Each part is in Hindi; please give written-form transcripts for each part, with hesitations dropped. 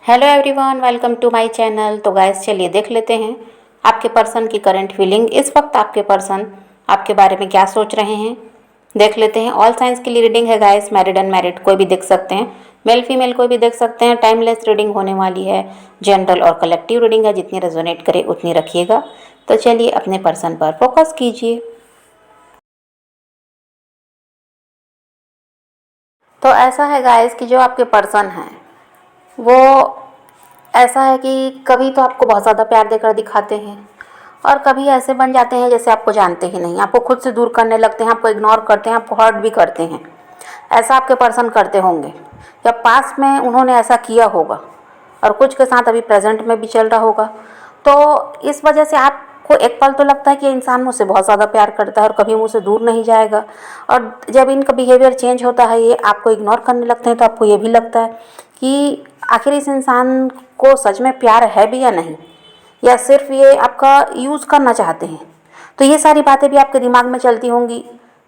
Hello everyone, welcome to my channel. तो गाइस चलिए देख लेते हैं आपके पर्सन की करंट फीलिंग। इस वक्त आपके पर्सन आपके बारे में क्या सोच रहे हैं, देख लेते हैं। ऑल साइंस के लिए रीडिंग है गाइस, मैरिड अनमैरिड कोई भी देख सकते हैं, मेल फीमेल कोई भी देख सकते हैं। टाइमलेस रीडिंग होने वाली है, जनरल और कलेक्टिव रीडिंग है, जितनी रेजोनेट करे उतनी रखिएगा। तो चलिए अपने पर्सन पर फोकस कीजिए। तो ऐसा है गाइस कि जो आपके पर्सन हैं वो ऐसा है कि कभी तो आपको बहुत ज़्यादा प्यार देकर दिखाते हैं और कभी ऐसे बन जाते हैं जैसे आपको जानते ही नहीं, आपको खुद से दूर करने लगते हैं, आपको इग्नोर करते हैं, आपको हर्ट भी करते हैं। ऐसा आपके पर्सन करते होंगे या पास्ट में उन्होंने ऐसा किया होगा और कुछ के साथ अभी प्रेजेंट में भी चल रहा होगा। तो इस वजह से आपको एक पल तो लगता है कि इंसान मुझसे बहुत ज़्यादा प्यार करता है और कभी मुझसे दूर नहीं जाएगा। और जब इनका बिहेवियर चेंज होता है, ये आपको इग्नोर करने लगते हैं, तो आपको ये भी लगता है कि आखिर इस इंसान को सच में प्यार है भी या नहीं, या सिर्फ ये आपका यूज़ करना चाहते हैं। तो ये सारी बातें भी आपके दिमाग में चलती होंगी।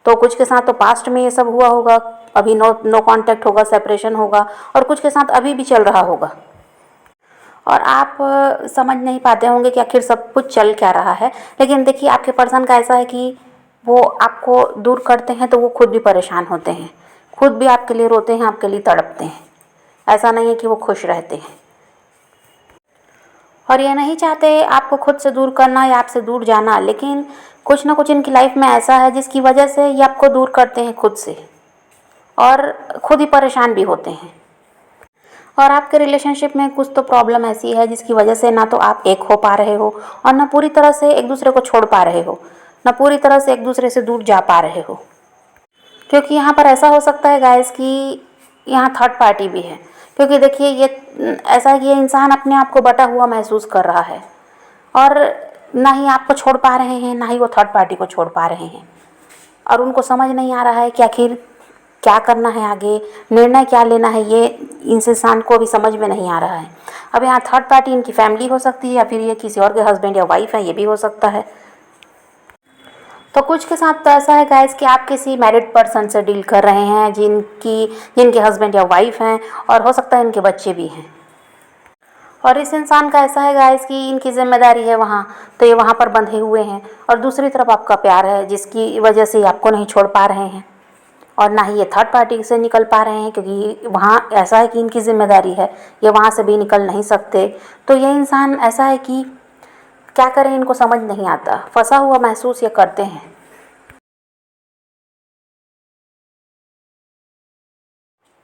तो कुछ के साथ तो पास्ट में ये सब हुआ होगा, अभी नो कांटेक्ट होगा, सेपरेशन होगा, और कुछ के साथ अभी भी चल रहा होगा। और आप समझ नहीं पाते होंगे कि आखिर सब कुछ चल क्या रहा है। लेकिन देखिए, आपके पर्सन का ऐसा है कि वो आपको दूर करते हैं तो वो खुद भी परेशान होते हैं, खुद भी आपके लिए रोते हैं, आपके लिए तड़पते हैं। ऐसा नहीं है कि वो खुश रहते हैं। और ये नहीं चाहते आपको खुद से दूर करना या आपसे दूर जाना, लेकिन कुछ ना कुछ इनकी लाइफ में ऐसा है जिसकी वजह से ये आपको दूर करते हैं खुद से, और खुद ही परेशान भी होते हैं। और आपके रिलेशनशिप में कुछ तो प्रॉब्लम ऐसी है जिसकी वजह से ना तो आप एक हो पा रहे हो और ना पूरी तरह से एक दूसरे को छोड़ पा रहे हो, ना पूरी तरह से एक दूसरे से दूर जा पा रहे हो। क्योंकि यहाँ पर ऐसा हो सकता है गाइस कि यहाँ थर्ड पार्टी भी है। क्योंकि देखिए, ये ऐसा है कि ये इंसान अपने आप को बटा हुआ महसूस कर रहा है और ना ही आपको छोड़ पा रहे हैं, ना ही वो थर्ड पार्टी को छोड़ पा रहे हैं। और उनको समझ नहीं आ रहा है कि आखिर क्या करना है, आगे निर्णय क्या लेना है, ये इस इंसान को अभी समझ में नहीं आ रहा है। अब यहाँ थर्ड पार्टी इनकी फैमिली हो सकती है, या फिर ये किसी और के हस्बैंड या वाइफ है, ये भी हो सकता है। तो कुछ के साथ तो ऐसा है गाइस कि आप किसी मैरिड पर्सन से डील कर रहे हैं जिनके हस्बैंड या वाइफ हैं, और हो सकता है इनके बच्चे भी हैं। और इस इंसान का ऐसा है गाइस कि इनकी जिम्मेदारी है वहाँ, तो ये वहाँ पर बंधे हुए हैं। और दूसरी तरफ आपका प्यार है जिसकी वजह से आपको नहीं छोड़ पा रहे हैं, और ना ही ये थर्ड पार्टी से निकल पा रहे हैं, क्योंकि वहाँ ऐसा है कि इनकी जिम्मेदारी है, ये वहाँ से भी निकल नहीं सकते। तो ये इंसान ऐसा है कि क्या करें, इनको समझ नहीं आता, फंसा हुआ महसूस ये करते हैं।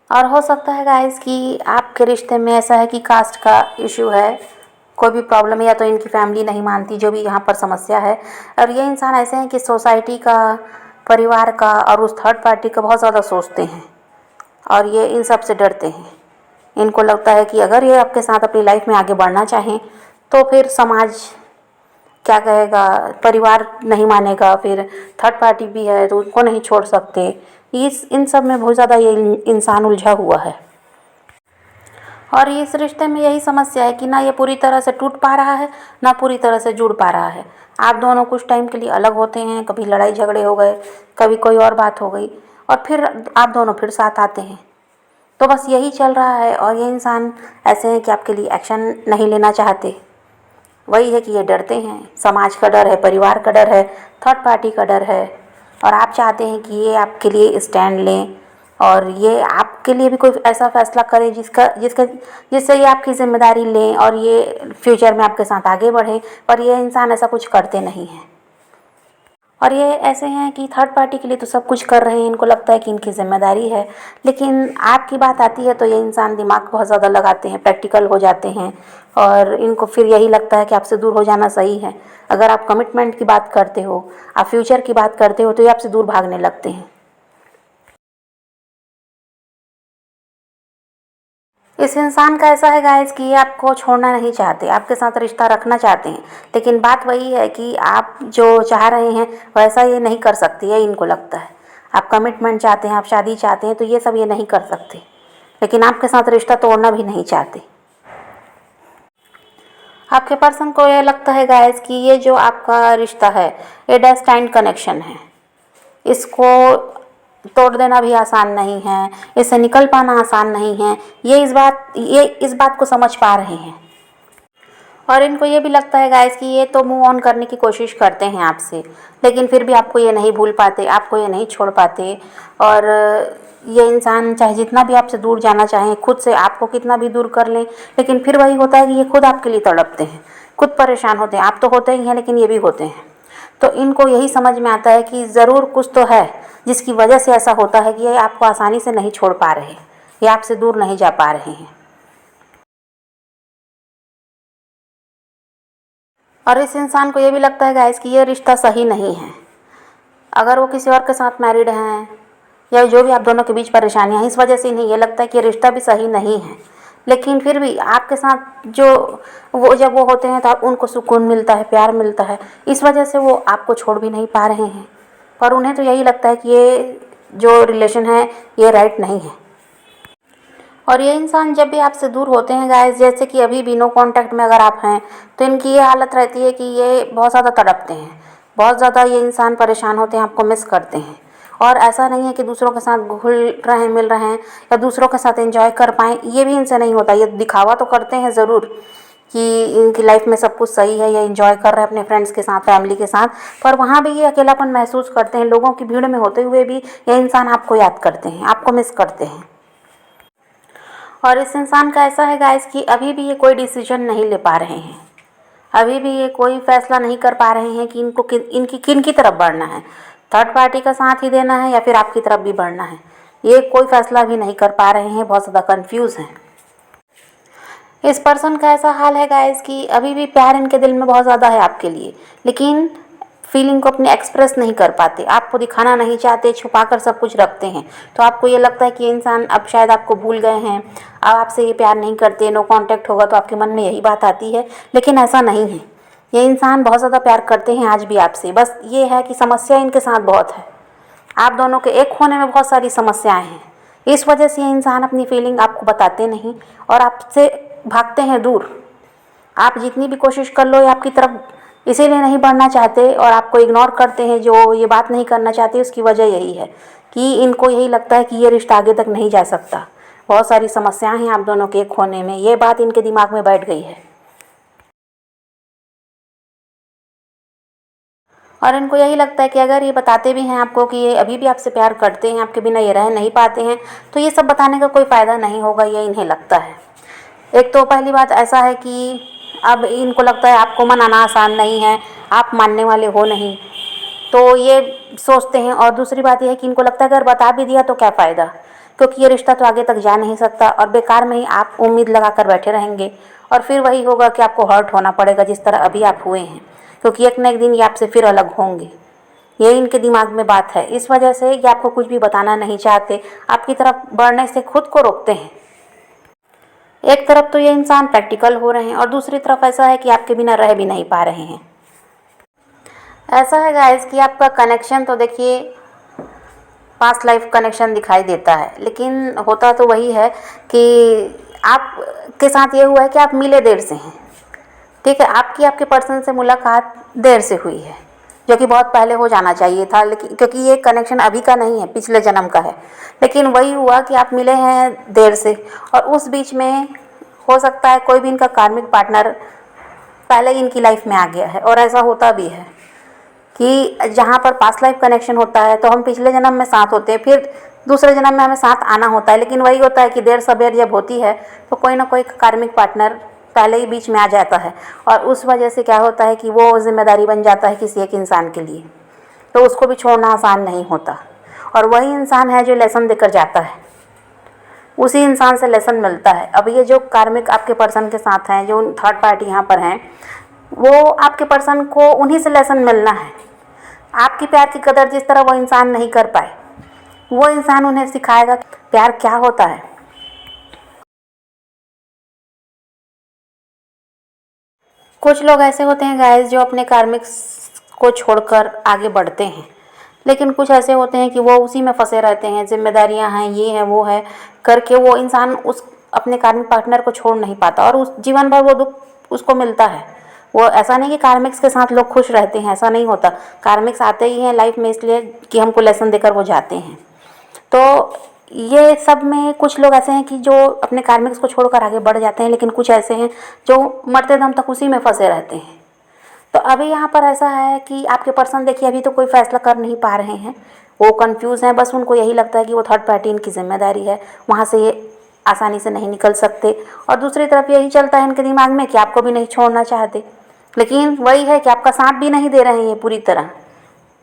और हो सकता है गाइस कि आपके रिश्ते में ऐसा है कि कास्ट का इशू है, कोई भी प्रॉब्लम है, या तो इनकी फैमिली नहीं मानती, जो भी यहाँ पर समस्या है। और ये इंसान ऐसे हैं कि सोसाइटी का, परिवार का और उस थर्ड पार्टी का बहुत ज़्यादा सोचते हैं, और ये इन सब से डरते हैं। इनको लगता है कि अगर ये आपके साथ अपनी लाइफ में आगे बढ़ना चाहें तो फिर समाज क्या कहेगा, परिवार नहीं मानेगा, फिर थर्ड पार्टी भी है तो उनको नहीं छोड़ सकते। इस इन सब में बहुत ज़्यादा ये इंसान उलझा हुआ है। और इस रिश्ते में यही समस्या है कि ना ये पूरी तरह से टूट पा रहा है, ना पूरी तरह से जुड़ पा रहा है। आप दोनों कुछ टाइम के लिए अलग होते हैं, कभी लड़ाई झगड़े हो गए, कभी कोई और बात हो गई, और फिर आप दोनों फिर साथ आते हैं। तो बस यही चल रहा है। और ये इंसान ऐसे हैं कि आपके लिए एक्शन नहीं लेना चाहते। वही है कि ये डरते हैं, समाज का डर है, परिवार का डर है, थर्ड पार्टी का डर है। और आप चाहते हैं कि ये आपके लिए स्टैंड लें, और ये आपके लिए भी कोई ऐसा फैसला करें जिससे ये आपकी जिम्मेदारी लें और ये फ्यूचर में आपके साथ आगे बढ़ें। पर ये इंसान ऐसा कुछ करते नहीं हैं। और ये ऐसे हैं कि थर्ड पार्टी के लिए तो सब कुछ कर रहे हैं, इनको लगता है कि इनकी जिम्मेदारी है। लेकिन आपकी बात आती है तो ये इंसान दिमाग बहुत ज़्यादा लगाते हैं, प्रैक्टिकल हो जाते हैं, और इनको फिर यही लगता है कि आपसे दूर हो जाना सही है। अगर आप कमिटमेंट की बात करते हो, आप फ्यूचर की बात करते हो, तो ये आपसे दूर भागने लगते हैं। इस इंसान का ऐसा है गाइस कि ये आपको छोड़ना नहीं चाहते, आपके साथ रिश्ता रखना चाहते हैं। लेकिन बात वही है कि आप जो चाह रहे हैं वैसा ये नहीं कर सकती है, इनको लगता है। आप कमिटमेंट चाहते हैं, आप शादी चाहते हैं, तो ये सब ये नहीं कर सकते। लेकिन आपके साथ रिश्ता तोड़ना भी नहीं चाहते। आपके पर्सन को ये लगता है गाइस कि ये जो आपका रिश्ता है, ये डेस्टाइन्ड कनेक्शन है। इसको तोड़ देना भी आसान नहीं है, इससे निकल पाना आसान नहीं है। ये इस बात को समझ पा रहे हैं और इनको ये भी लगता है गाइस कि ये तो मूव ऑन करने की कोशिश करते हैं आपसे, लेकिन फिर भी आपको ये नहीं भूल पाते, आपको ये नहीं छोड़ पाते। और ये इंसान चाहे जितना भी आपसे दूर जाना चाहें, खुद से आपको कितना भी दूर कर लें, लेकिन फिर वही होता है कि ये खुद आपके लिए तड़पते हैं, खुद परेशान होते हैं। आप तो होते ही हैं, लेकिन ये भी होते हैं। तो इनको यही समझ में आता है कि ज़रूर कुछ तो है जिसकी वजह से ऐसा होता है कि ये आपको आसानी से नहीं छोड़ पा रहे, ये आपसे दूर नहीं जा पा रहे हैं। और इस इंसान को ये भी लगता है गाइस कि ये रिश्ता सही नहीं है। अगर वो किसी और के साथ मैरिड हैं या जो भी आप दोनों के बीच परेशानियां हैं, इस वजह से नहीं, ये लगता है कि ये रिश्ता भी सही नहीं है। लेकिन फिर भी आपके साथ जब वो होते हैं तो उनको सुकून मिलता है, प्यार मिलता है, इस वजह से वो आपको छोड़ भी नहीं पा रहे हैं। पर उन्हें तो यही लगता है कि ये जो रिलेशन है ये राइट नहीं है। और ये इंसान जब भी आपसे दूर होते हैं गाइस, जैसे कि अभी भी नो कांटेक्ट में अगर आप हैं, तो इनकी ये हालत रहती है कि ये बहुत ज़्यादा तड़पते हैं, बहुत ज़्यादा ये इंसान परेशान होते हैं, आपको मिस करते हैं। और ऐसा नहीं है कि दूसरों के साथ घुल रहे हैं, मिल रहे हैं या दूसरों के साथ एंजॉय कर पाएँ, ये भी इनसे नहीं होता। ये दिखावा तो करते हैं ज़रूर कि इनकी लाइफ में सब कुछ सही है, ये एंजॉय कर रहे हैं अपने फ्रेंड्स के साथ, फैमिली के साथ, पर वहाँ भी ये अकेलापन महसूस करते हैं। लोगों की भीड़ में होते हुए भी ये इंसान आपको याद करते हैं, आपको मिस करते हैं। और इस इंसान का ऐसा है गाइस कि अभी भी ये कोई डिसीजन नहीं ले पा रहे हैं, अभी भी ये कोई फैसला नहीं कर पा रहे हैं कि इनको इनकी किन की तरफ बढ़ना है, थर्ड पार्टी का साथ ही देना है या फिर आपकी तरफ भी बढ़ना है। ये कोई फैसला भी नहीं कर पा रहे हैं, बहुत ज़्यादा कंफ्यूज हैं। इस पर्सन का ऐसा हाल है गाइस कि अभी भी प्यार इनके दिल में बहुत ज़्यादा है आपके लिए, लेकिन फीलिंग को अपने एक्सप्रेस नहीं कर पाते, आपको दिखाना नहीं चाहते, छुपा कर सब कुछ रखते हैं। तो आपको ये लगता है कि ये इंसान अब शायद आपको भूल गए हैं, अब आपसे ये प्यार नहीं करते, नो कांटेक्ट होगा तो आपके मन में यही बात आती है, लेकिन ऐसा नहीं है। ये इंसान बहुत ज़्यादा प्यार करते हैं आज भी आपसे, बस ये है कि समस्या इनके साथ बहुत है। आप दोनों के एक होने में बहुत सारी समस्याएं हैं, इस वजह से ये इंसान अपनी फीलिंग आपको बताते नहीं और आपसे भागते हैं दूर। आप जितनी भी कोशिश कर लो, ये आपकी तरफ इसीलिए नहीं बढ़ना चाहते और आपको इग्नोर करते हैं, जो ये बात नहीं करना चाहते उसकी वजह यही है कि इनको यही लगता है कि ये रिश्ता आगे तक नहीं जा सकता। बहुत सारी समस्याएं हैं आप दोनों के एक होने में, ये बात इनके दिमाग में बैठ गई है। और इनको यही लगता है कि अगर ये बताते भी हैं आपको कि ये अभी भी आपसे प्यार करते हैं, आपके बिना ये रह नहीं पाते हैं, तो ये सब बताने का कोई फ़ायदा नहीं होगा, ये इन्हें लगता है। एक तो पहली बात ऐसा है कि अब इनको लगता है आपको मनाना आसान नहीं है, आप मानने वाले हो नहीं, तो ये सोचते हैं। और दूसरी बात यह है कि इनको लगता है अगर बता भी दिया तो क्या फ़ायदा, क्योंकि ये रिश्ता तो आगे तक जा नहीं सकता और बेकार में ही आप उम्मीद लगा कर बैठे रहेंगे और फिर वही होगा कि आपको हर्ट होना पड़ेगा जिस तरह अभी आप हुए हैं, क्योंकि एक न एक दिन ये आपसे फिर अलग होंगे। ये इनके दिमाग में बात है, इस वजह से ये आपको कुछ भी बताना नहीं चाहते, आपकी तरफ बढ़ने से खुद को रोकते हैं। एक तरफ तो ये इंसान प्रैक्टिकल हो रहे हैं और दूसरी तरफ ऐसा है कि आपके बिना रह भी नहीं पा रहे हैं। ऐसा है गाइस कि आपका कनेक्शन तो देखिए पास्ट लाइफ कनेक्शन दिखाई देता है, लेकिन होता तो वही है कि आपके साथ ये हुआ है कि आप मिले देर से हैं, ठीक है, आपके पर्सन से मुलाकात देर से हुई है, जो कि बहुत पहले हो जाना चाहिए था, लेकिन क्योंकि ये कनेक्शन अभी का नहीं है, पिछले जन्म का है। लेकिन वही हुआ कि आप मिले हैं देर से और उस बीच में हो सकता है कोई भी इनका कार्मिक पार्टनर पहले ही इनकी लाइफ में आ गया है। और ऐसा होता भी है कि जहाँ पर पास्ट लाइफ कनेक्शन होता है तो हम पिछले जन्म में साथ होते हैं, फिर दूसरे जन्म में हमें साथ आना होता है, लेकिन वही होता है कि देर सबेर जब होती है तो कोई ना कोई कार्मिक पार्टनर पहले ही बीच में आ जाता है और उस वजह से क्या होता है कि वो जिम्मेदारी बन जाता है किसी एक इंसान के लिए, तो उसको भी छोड़ना आसान नहीं होता। और वही इंसान है जो लेसन देकर जाता है, उसी इंसान से लेसन मिलता है। अब ये जो कार्मिक आपके पर्सन के साथ हैं, जो थर्ड पार्टी यहाँ पर हैं, वो आपके पर्सन को उन्हीं से लेसन मिलना है। आपकी प्यार की कदर जिस तरह वो इंसान नहीं कर पाए, वो इंसान उन्हें सिखाएगा कि प्यार क्या होता है। कुछ लोग ऐसे होते हैं गाइस जो अपने कार्मिक को छोड़कर आगे बढ़ते हैं, लेकिन कुछ ऐसे होते हैं कि वो उसी में फंसे रहते हैं, जिम्मेदारियां हैं, ये है वो है करके वो इंसान उस अपने कार्मिक पार्टनर को छोड़ नहीं पाता और उस जीवन भर वो दुख उसको मिलता है। वो ऐसा नहीं कि कार्मिक्स के साथ लोग खुश रहते हैं, ऐसा नहीं होता। कार्मिक्स आते ही हैं लाइफ में इसलिए कि हमको लेसन देकर वो जाते हैं। तो ये सब में कुछ लोग ऐसे हैं कि जो अपने कार्मिक्स को छोड़कर आगे बढ़ जाते हैं, लेकिन कुछ ऐसे हैं जो मरते दम तक उसी में फंसे रहते हैं। तो अभी यहाँ पर ऐसा है कि आपके पर्सन देखिए अभी तो कोई फैसला कर नहीं पा रहे हैं, वो कंफ्यूज हैं, बस उनको यही लगता है कि वो थर्ड पार्टी इनकी जिम्मेदारी है, वहाँ से ये आसानी से नहीं निकल सकते। और दूसरी तरफ यही चलता है इनके दिमाग में कि आपको भी नहीं छोड़ना चाहते, लेकिन वही है कि आपका साथ भी नहीं दे रहे हैं पूरी तरह,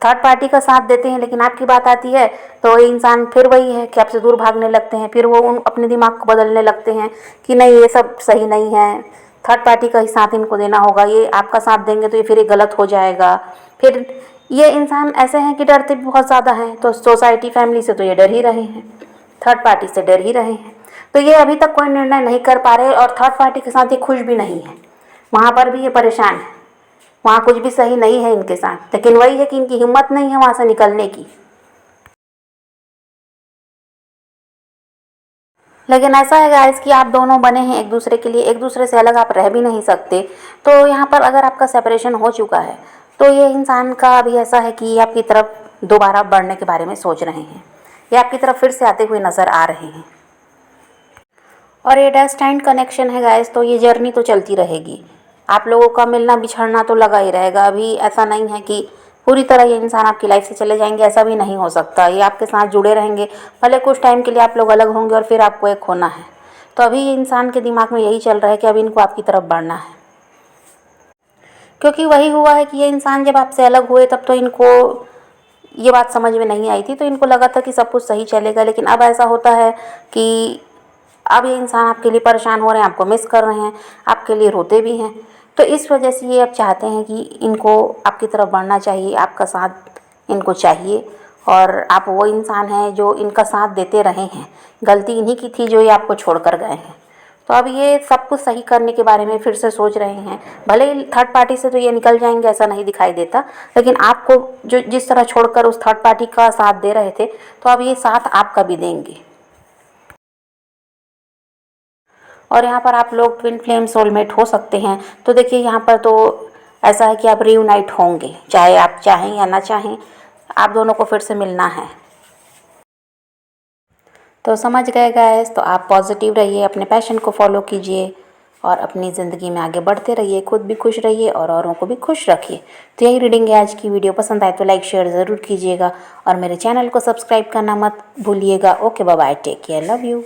थर्ड पार्टी का साथ देते हैं, लेकिन आपकी बात आती है तो ये इंसान फिर वही है कि आपसे दूर भागने लगते हैं। फिर वो अपने दिमाग को बदलने लगते हैं कि नहीं ये सब सही नहीं है, थर्ड पार्टी का ही साथ इनको देना होगा, ये आपका साथ देंगे तो ये फिर ये गलत हो जाएगा। फिर ये इंसान ऐसे हैं कि डरते भी बहुत ज़्यादा हैं, तो सोसाइटी फैमिली से तो ये डर ही रहे हैं, थर्ड पार्टी से डर ही रहे हैं। तो ये अभी तक कोई निर्णय नहीं कर पा रहे और थर्ड पार्टी के साथ ये खुश भी नहीं है, वहाँ पर भी ये परेशान है, वहाँ कुछ भी सही नहीं है इनके साथ, लेकिन वही है कि इनकी हिम्मत नहीं है वहाँ से निकलने की। लेकिन ऐसा है गाइस कि आप दोनों बने हैं एक दूसरे के लिए, एक दूसरे से अलग आप रह भी नहीं सकते। तो यहाँ पर अगर आपका सेपरेशन हो चुका है तो ये इंसान का अभी ऐसा है कि ये आपकी तरफ दोबारा बढ़ने के बारे में सोच रहे हैं, ये आपकी तरफ फिर से आते हुए नज़र आ रहे हैं। और ये डेस्टाइन्ड कनेक्शन है गाइस, तो ये जर्नी तो चलती रहेगी, आप लोगों का मिलना बिछड़ना तो लगा ही रहेगा। अभी ऐसा नहीं है कि पूरी तरह ये इंसान आपकी लाइफ से चले जाएंगे, ऐसा भी नहीं हो सकता, ये आपके साथ जुड़े रहेंगे, भले कुछ टाइम के लिए आप लोग अलग होंगे और फिर आपको एक होना है। तो अभी ये इंसान के दिमाग में यही चल रहा है कि अभी इनको आपकी तरफ बढ़ना है, क्योंकि वही हुआ है कि ये इंसान जब आपसे अलग हुए तब तो इनको ये बात समझ में नहीं आई थी, तो इनको लगा था कि सब कुछ सही चलेगा। लेकिन अब ऐसा होता है कि अब ये इंसान आपके लिए परेशान हो रहे हैं, आपको मिस कर रहे हैं, आपके लिए रोते भी हैं। तो इस वजह से ये अब चाहते हैं कि इनको आपकी तरफ बढ़ना चाहिए, आपका साथ इनको चाहिए। और आप वो इंसान हैं जो इनका साथ देते रहे हैं, गलती इन्हीं की थी जो ये आपको छोड़ कर गए हैं। तो अब ये सब कुछ सही करने के बारे में फिर से सोच रहे हैं। भले ही थर्ड पार्टी से तो ये निकल जाएंगे ऐसा नहीं दिखाई देता, लेकिन आपको जो जिस तरह छोड़कर उस थर्ड पार्टी का साथ दे रहे थे, तो अब ये साथ आपका भी देंगे। और यहाँ पर आप लोग ट्विन फ्लेम सोलमेट हो सकते हैं। तो देखिए यहाँ पर तो ऐसा है कि आप रीयूनाइट होंगे, चाहे आप चाहें या ना चाहें, आप दोनों को फिर से मिलना है। तो समझ गए गाइस, तो आप पॉजिटिव रहिए, अपने पैशन को फॉलो कीजिए और अपनी ज़िंदगी में आगे बढ़ते रहिए, खुद भी खुश रहिए और औरों को भी खुश रखिए। तो यही रीडिंग है आज की। वीडियो पसंद आए तो लाइक शेयर ज़रूर कीजिएगा और मेरे चैनल को सब्सक्राइब करना मत भूलिएगा। Okay bye bye, take care, love you.